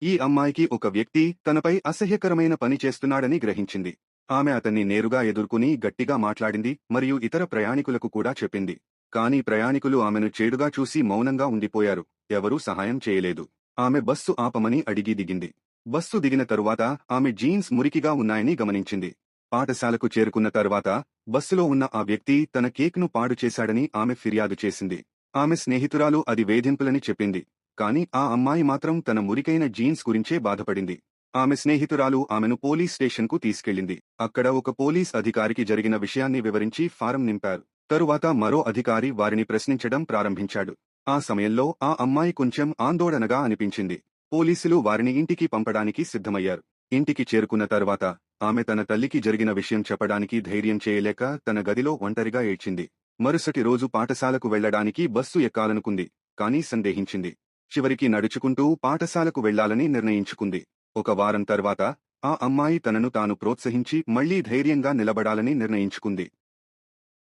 ఈ అమ్మాయికి ఒక వ్యక్తి తనపై అసహ్యకరమైన పని చేస్తున్నాడని గ్రహించింది. ఆమె అతన్ని నేరుగా ఎదుర్కొని గట్టిగా మాట్లాడింది మరియు ఇతర ప్రయాణికులకు కూడా చెప్పింది. కానీ ప్రయాణికులు ఆమెను చేడుగా చూసి మౌనంగా ఉండిపోయారు. ఎవరూ సహాయం చేయలేదు. ఆమె బస్సు ఆపమని అడిగి దిగింది. బస్సు దిగిన తరువాత ఆమె జీన్స్ మురికిగా ఉన్నాయని గమనించింది. పాఠశాలకు చేరుకున్న తర్వాత బస్సులో ఉన్న ఆ వ్యక్తి తన కేక్ను పాడు చేశాడని ఆమె ఫిర్యాదు చేసింది. ఆమె స్నేహితురాలు అది వేధింపులని చెప్పింది. కాని ఆ అమ్మాయి మాత్రం తన మురికైన జీన్స్ గురించే బాధపడింది. ఆమె స్నేహితురాలు ఆమెను పోలీస్ స్టేషన్కు తీసుకెళ్లింది. అక్కడ ఒక పోలీస్ అధికారికి జరిగిన విషయాన్ని వివరించి ఫారం నింపారు. తరువాత మరో అధికారి వారిని ప్రశ్నించడం ప్రారంభించాడు. ఆ సమయంలో ఆ అమ్మాయి కొంచెం ఆందోళనగా అనిపించింది. పోలీసులు వారిని ఇంటికి పంపడానికి సిద్ధమయ్యారు. ఇంటికి చేరుకున్న తర్వాత ఆమె తన తల్లికి జరిగిన విషయం చెప్పడానికి ధైర్యం చేయలేక తన గదిలో ఒంటరిగా ఏడ్చింది. మరుసటి రోజు పాఠశాలకు వెళ్లడానికి బస్సు ఎక్కాలనుకుంది. కానీ సందేహించింది. చివరికి నడుచుకుంటూ పాఠశాలకు వెళ్లాలని నిర్ణయించుకుంది. ఒక వారం తర్వాత ఆ అమ్మాయి తనను తాను ప్రోత్సహించి మళ్లీ ధైర్యంగా నిలబడాలని నిర్ణయించుకుంది.